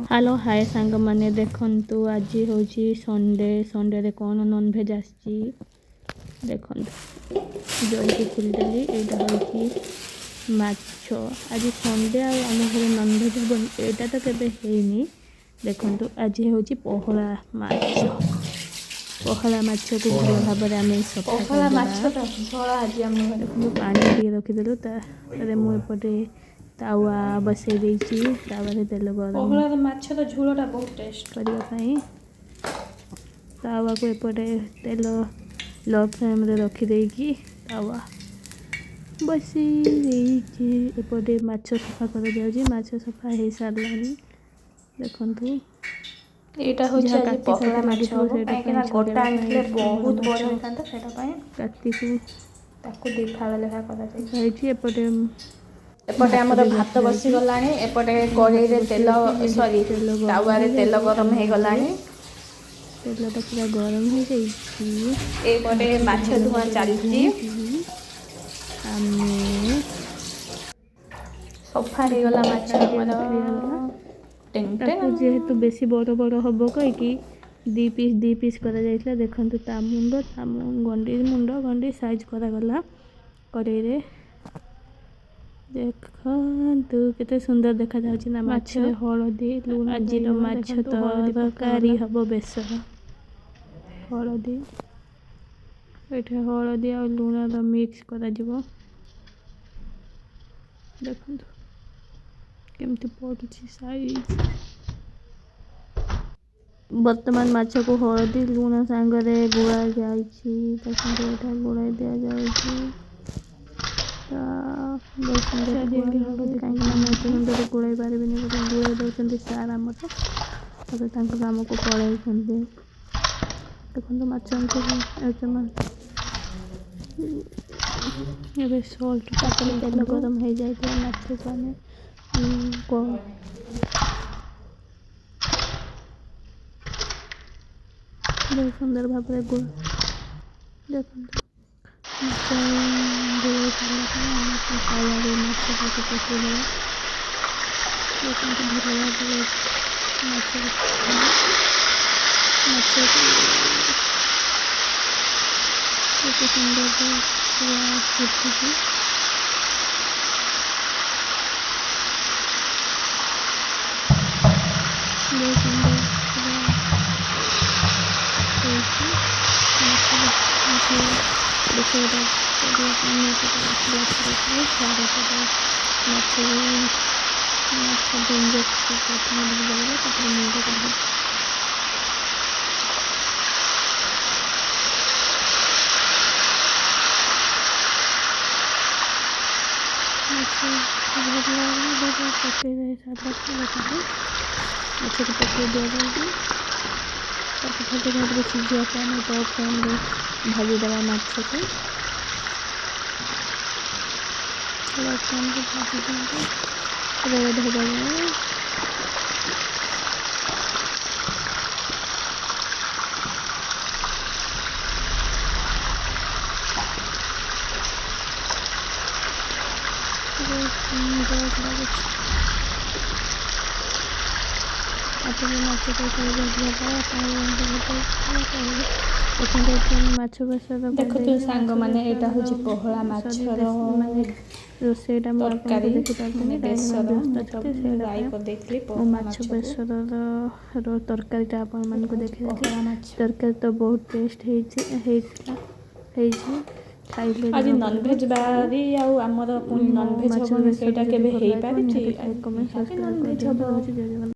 Hello hi सांग मैंने देखंतु आज हूँ संडे रे कौन नॉनभेज आसी देखंतु जल्दी खुलदेली एटा हूँ माछ आज संडे आम घर नॉनभेज हम एटा तो केबे हेनी देखंतु आज हूँ पहला माछ को भल भाव आम सफा देखो पानी टे रखीदेलु मुझे तावा बसई देछि तावा तेल गरम माछ तो झोलटा बहुत टेस्ट करने तावा को एपटे तेल लो फ्लेम रे रखी देकी तावा बसी एपटे माछ सफा कर दिया माछ सफा हो सारानी देखंतु एटा होछि आज पहला माछ हो काहेकि गोटा आनले बहुत बड़ होतांता सेटा पय काटी को ताको दी फाळ लेखा करा जाय जाइछि एपटे हमर भात बसी गलानी एपटे कढ़ई रे तेल सॉरी तावा रे तेल गरम हे गलानी तेलटा पूरा गरम हो जाइछि एपटे माछ धुआ चलछि आमे सफा हे गला माछ हमर जेहेतु बेसी बड़ बड़ हम कहीकि दी पीस करा जाइछला देखंतु ता गंडी मुंड गंडी साइज करा गला कढ़ई रे देखंतु केते सुंदर देखा जाउछि ना माछ हळदी लूण आज माछ तरकारी हबो बेसर हळदी एठे हळदी आ लूण द मिक्स करा जिवो देखंतु केमती पड़ुछि साइज वर्तमान माछ को हळदी लूण सांगरे गुळा जाइछि देखंतु एठा गुळा दिया जाइछि बहुत सुंदर सुंदर गुड़ाई पारे गुड़ाई दौरान सार आम काम को पड़े देखो माछ सल्ट तेल गरम हो जाए माछ को बहुत सुंदर भाव गुड़ देखो भाजी दवा माछ को रेड हो जाए माछ बेसर देखो सांग माने एटा होछि पहला माछर माने रोसेटा तरकारी बेसर राई को देखली माछ बेसर रो तरकारीटा आपण मन को देखे तरकारी तो बहुत टेस्ट खाइले आज नॉनवेज बारी आउ हमर नॉनवेज हो सेटा केबे हेई पारि छी कमेंट सब्सक्राइब कर दियो।